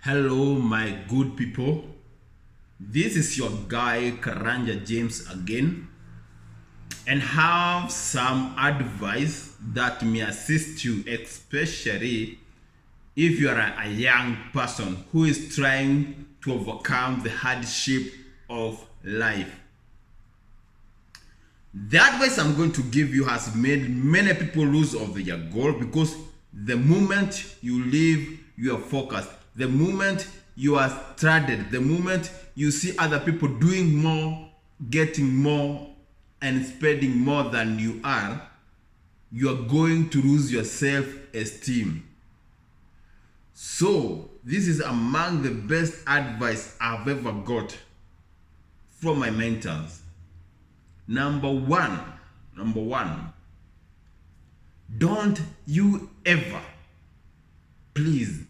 Hello, my good people. This is your guy Karanja James again, and have some advice that may assist you, especially if you are a young person who is trying to overcome the hardship of life. The advice I'm going to give you has made many people lose of their goal, because the moment you leave your focus, the moment you are stranded, the moment you see other people doing more, getting more, and spending more than you are going to lose your self-esteem. So this is among the best advice I've ever got from my mentors. Number one, don't you ever, please,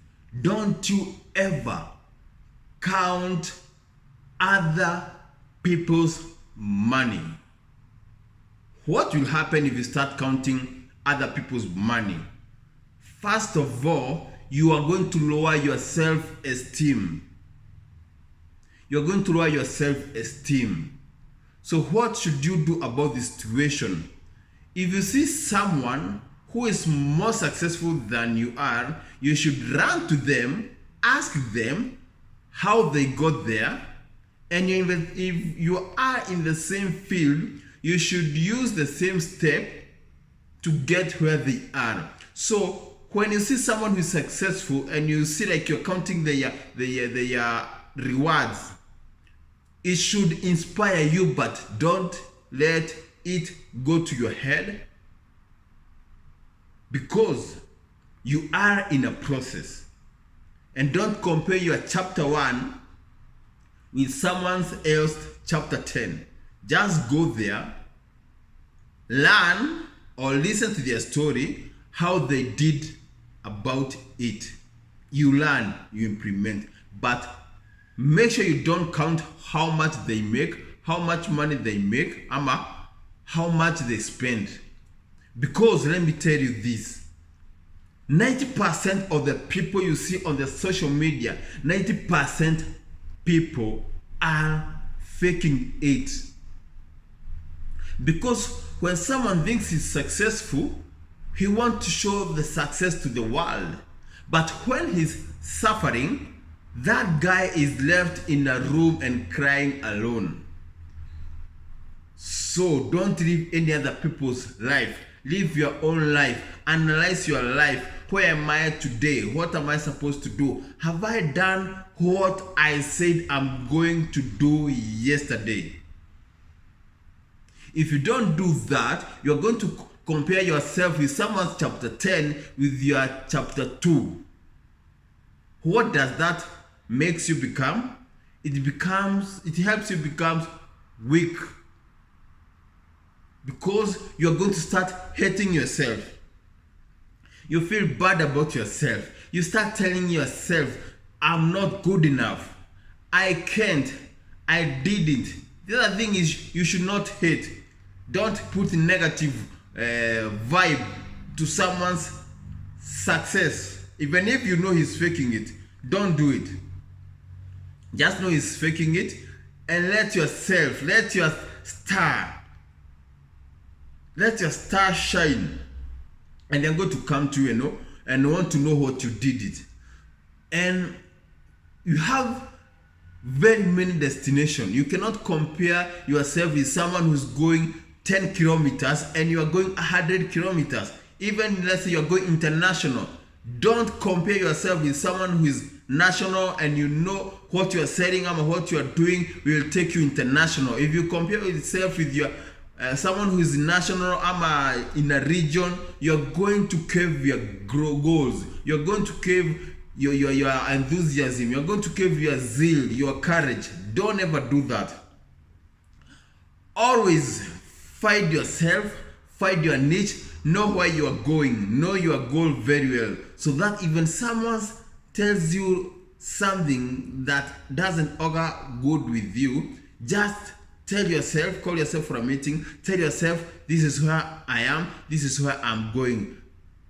don't you ever count other people's money. What will happen if you start counting other people's money? First of all, you are going to lower your self-esteem. You're going to lower your self-esteem. So what should you do about this situation? If you see someone who is more successful than you are, you should run to them, ask them how they got there, and if you are in the same field, you should use the same step to get where they are. So when you see someone who is successful and you see like you're counting their rewards, it should inspire you, but don't let it go to your head, because you are in a process. And don't compare your chapter 1 with someone else's chapter 10. Just go there, learn or listen to their story, how they did about it. You learn, you implement, but make sure you don't count how much they make, how much money they make, how much they spend. Because let me tell you this, 90% of the people you see on the social media, 90% people are faking it. Because when someone thinks he's successful, he wants to show the success to the world. But when he's suffering, that guy is left in a room and crying alone. So don't live any other people's life. Live your own life. Analyze your life. Where am I today? What am I supposed to do? Have I done what I said I'm going to do yesterday? If you don't do that, you're going to compare yourself with someone's chapter 10 with your chapter 2. What does that makes you become? It helps you become weak, because you're going to start hating yourself. You feel bad about yourself. You start telling yourself, I'm not good enough, I can't, I didn't. The other thing is, you should not hate. Don't put negative vibe to someone's success. Even if you know he's faking it, don't do it. Just know he's faking it, and let your star shine, and they're going to come to you, and want to know what you did it. And you have very many destinations. You cannot compare yourself with someone who's going 10 kilometers and you are going 100 kilometers. Even let's say you're going international. Don't compare yourself with someone who is national and you know what you are selling and what you are doing will take you international. If you compare yourself with your someone who is national in a region, you're going to curve your goals. You're going to curve your enthusiasm. You're going to curve your zeal, your courage. Don't ever do that. Always find yourself, find your niche, know where you are going, know your goal very well, so that even someone tells you something that doesn't augur good with you, just tell yourself, call yourself for a meeting, tell yourself, this is where I am, this is where I'm going.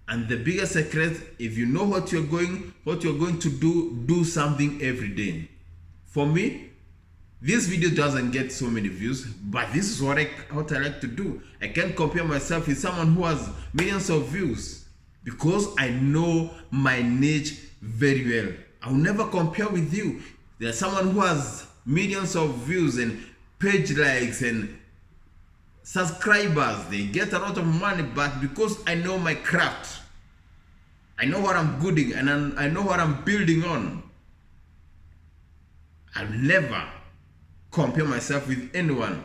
And the biggest secret, if you know what you're going to do something every day. For me, this video doesn't get so many views, but this is what I like to do. I can't compare myself with someone who has millions of views because I know my niche very well. I'll never compare with you. There's someone who has millions of views and page likes and subscribers. They get a lot of money, but because I know my craft, I know what I'm good in, and I know what I'm building on, I'll never compare myself with anyone.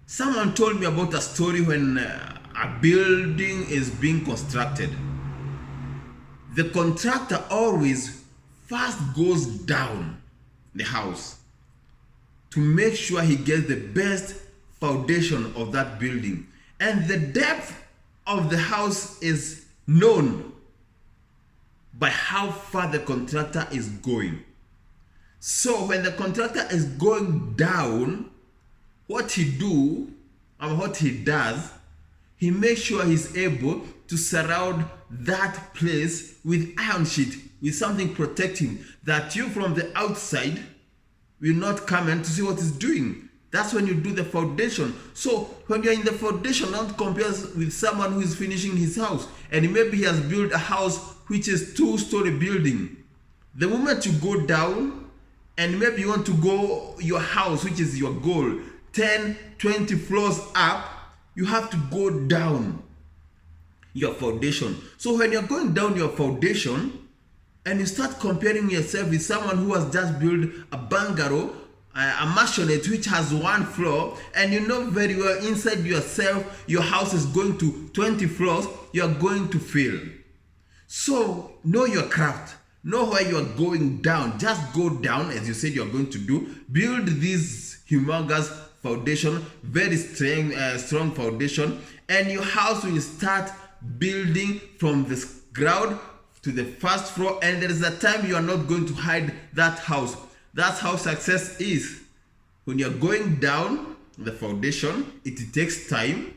Someone told me about a story when a building is being constructed. The contractor always first goes down the house to make sure he gets the best foundation of that building. And the depth of the house is known by how far the contractor is going. So when the contractor is going down, what he does, he makes sure he's able to surround that place with iron sheet, with something protecting, that you from the outside will not come in to see what he's doing. That's when you do the foundation. So when you're in the foundation, don't compare with someone who is finishing his house, and maybe he has built a house which is 2-story building. The moment you go down, and maybe you want to go your house, which is your goal, 10, 20 floors up, you have to go down your foundation. So when you're going down your foundation and you start comparing yourself with someone who has just built a bungalow, a maisonette which has 1 floor, and you know very well inside yourself your house is going to 20 floors, you're going to fail. So know your craft. Know where you are going down. Just go down as you said you're going to do. Build this humongous foundation, very strong foundation, and your house will start building from the ground to the first floor, and there is a time you are not going to hide that house. That's how success is. When you're going down the foundation, it takes time.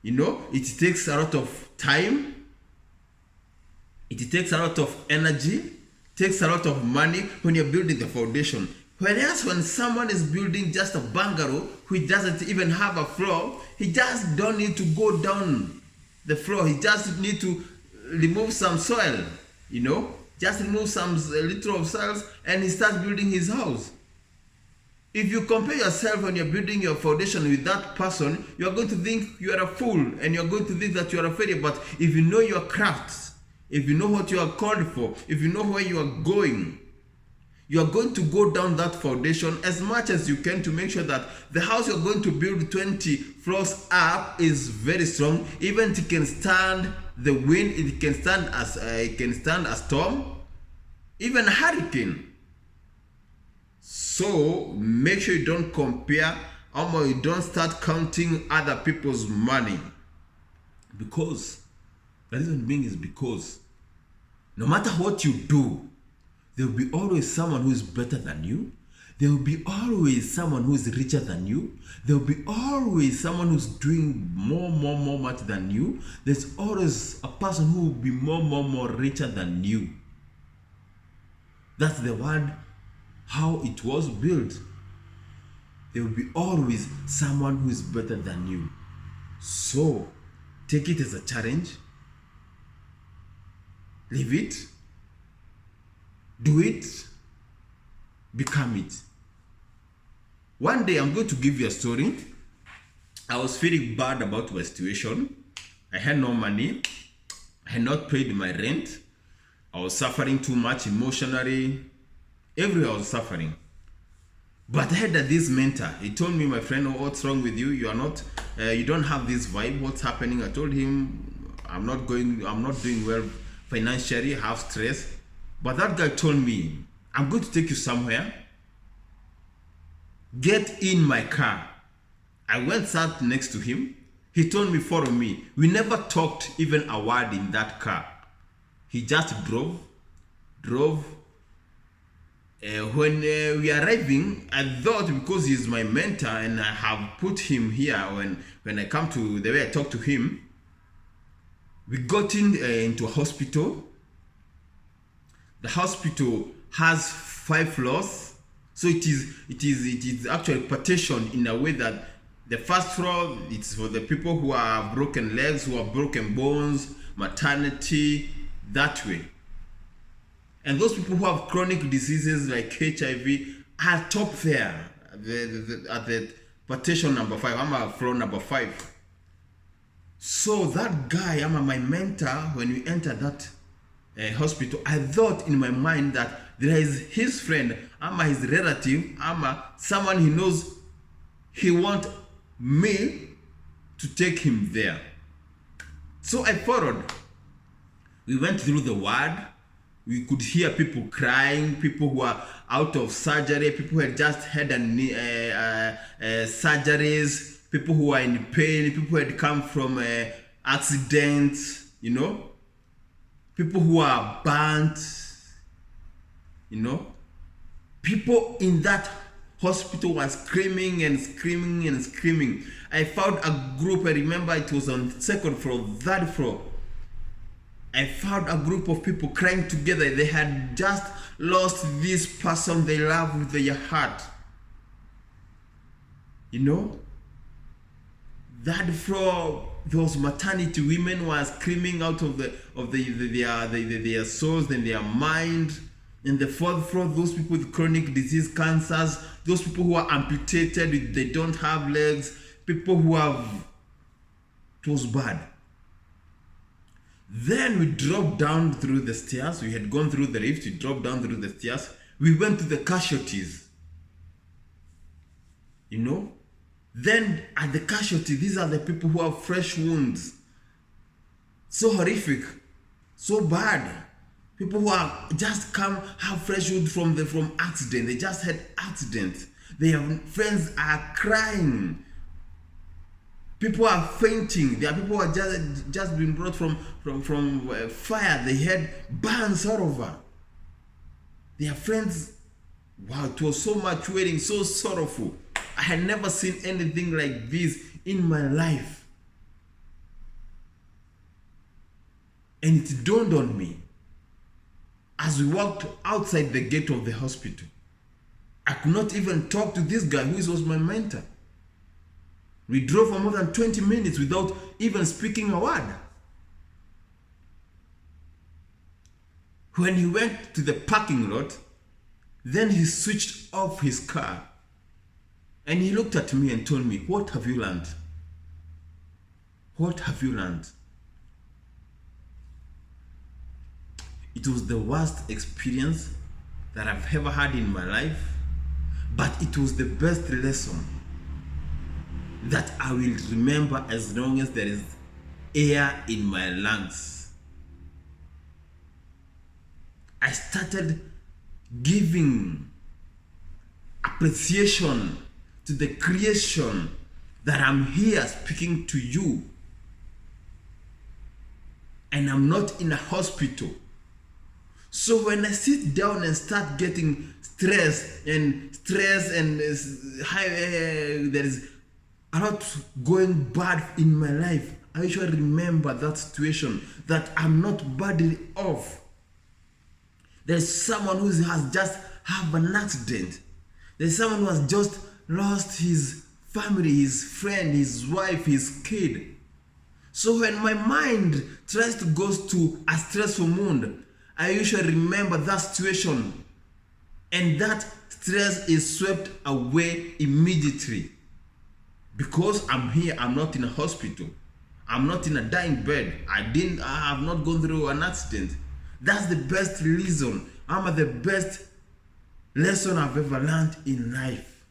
It takes a lot of time. It takes a lot of energy, takes a lot of money when you're building the foundation. Whereas when someone is building just a bungalow which doesn't even have a floor, he just don't need to go down the floor. He just need to remove some soil, just remove some little of soil, and he starts building his house. If you compare yourself when you're building your foundation with that person, you're going to think you are a fool, and you're going to think that you are a failure. But if you know your crafts, if you know what you are called for, if you know where you are going to go down that foundation as much as you can to make sure that the house you're going to build 20 floors up is very strong. Even it can stand the wind, it can stand a storm, even a hurricane. So make sure you don't compare, or you don't start counting other people's money, because the reason being is because no matter what you do, there will be always someone who is better than you. There will be always someone who is richer than you. There will be always someone who's doing more much than you. There's always a person who will be more richer than you. That's the word, how it was built. There will be always someone who is better than you. So take it as a challenge. Live it, do it, become it. One day I'm going to give you a story. I was feeling bad about my situation. I had no money. I had not paid my rent. I was suffering too much emotionally. Everywhere I was suffering. But I had this mentor. He told me, my friend, oh, what's wrong with you? You don't have this vibe. What's happening? I told him, I'm not doing well financially, have stress. But that guy told me, I'm going to take you somewhere. Get in my car. I went, sat next to him. He told me, follow me. We never talked even a word in that car. He just drove. When we are arriving, I thought because he's my mentor and I have put him here, when I come to the way I talk to him, We got into a hospital. The hospital has 5 floors, so it is actually partitioned in a way that the first floor, it's for the people who have broken legs, who have broken bones, maternity, that way. And those people who have chronic diseases like HIV are top there at the partition number 5. I'm at floor number 5. So that guy, I'm my mentor, when we entered that hospital, I thought in my mind that there is his friend, his relative, someone he knows, he want me to take him there. So I followed. We went through the ward. We could hear people crying, people who are out of surgery, people who had just had surgeries, people who are in pain, people who had come from accidents, people who are burnt, people in that hospital were screaming and screaming and screaming. I found a group, I remember it was on 2nd floor, 3rd floor. I found a group of people crying together. They had just lost this person they love with their heart. That floor, those maternity women were screaming out of their souls and their mind. In the 4th floor, those people with chronic disease, cancers, those people who are amputated, they don't have legs, people who have, it was bad. Then we dropped down through the stairs. We had gone through the lift. We dropped down through the stairs. We went to the casualties. Then at the casualty, these are the people who have fresh wounds. So horrific. So bad. People who are just have fresh wounds from accident. They just had accident. Their friends are crying. People are fainting. There are people who are just been brought from fire. They had burns all over. Their friends, wow, it was so much waiting, so sorrowful. I had never seen anything like this in my life. And it dawned on me as we walked outside the gate of the hospital. I could not even talk to this guy who was my mentor. We drove for more than 20 minutes without even speaking a word. When he went to the parking lot, then he switched off his car and he looked at me and told me, "What have you learned? What have you learned?" It was the worst experience that I've ever had in my life, but it was the best lesson that I will remember as long as there is air in my lungs. I started giving appreciation to the creation that I'm here speaking to you. And I'm not in a hospital. So when I sit down and start getting stress and there is a lot going bad in my life, I usually remember that situation, that I'm not badly off. There's someone who has just had an accident. There's someone who has just lost his family, his friend, his wife, his kid. So when my mind tries to go to a stressful mood, I usually remember that situation, and that stress is swept away immediately. Because I'm here, I'm not in a hospital. I'm not in a dying bed. I have not gone through an accident. That's the best reason. I'm the best lesson I've ever learned in life.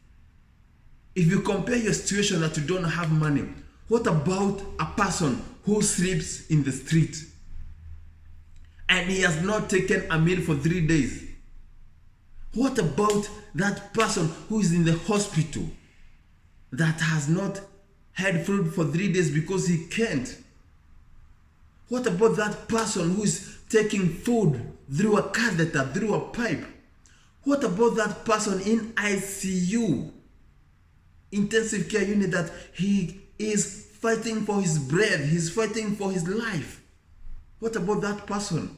If you compare your situation that you don't have money, what about a person who sleeps in the street and he has not taken a meal for 3 days? What about that person who is in the hospital that has not had food for 3 days because he can't? What about that person who is taking food through a catheter, through a pipe? What about that person in ICU, intensive care unit, that he is fighting for his breath, he's fighting for his life? What about that person?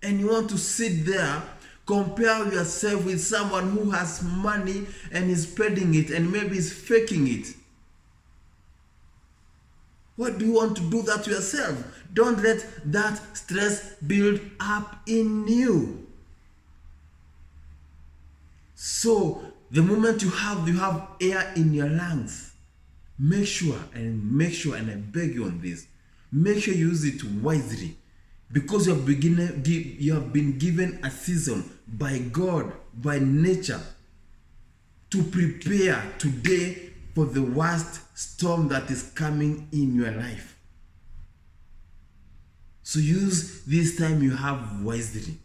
And you want to sit there, compare yourself with someone who has money and is spending it and maybe is faking it. What do you want to do that to yourself? Don't let that stress build up in you. So the moment you have air in your lungs, make sure, and I beg you on this, make sure you use it wisely, because you have been given a season by God, by nature, to prepare today for the worst storm that is coming in your life. So use this time you have wisely.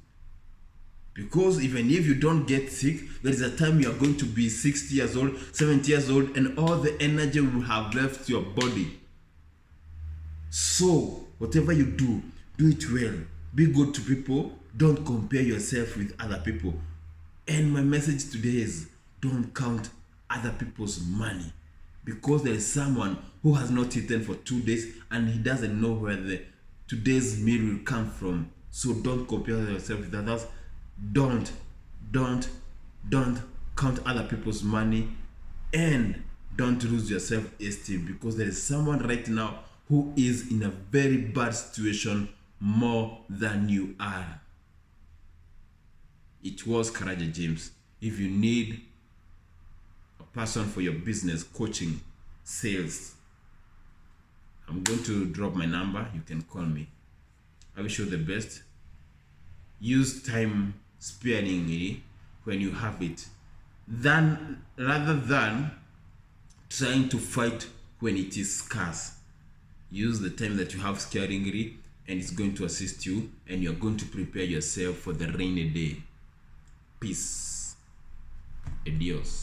Because even if you don't get sick, there is a time you are going to be 60 years old, 70 years old, and all the energy will have left your body. So, whatever you do it well. Be good to people. Don't compare yourself with other people. And my message today is, don't count other people's money. Because there is someone who has not eaten for 2 days and he doesn't know where today's meal will come from. So don't compare yourself with others. Don't count other people's money, and don't lose your self-esteem, because there is someone right now who is in a very bad situation more than you are. It was Karaja James. If you need a person for your business, coaching, sales, I'm going to drop my number. You can call me. I wish you the best. Use time sparingly when you have it, rather than trying to fight when it is scarce. Use the time that you have sparingly, and it's going to assist you, and you're going to prepare yourself for the rainy day. Peace. Adios.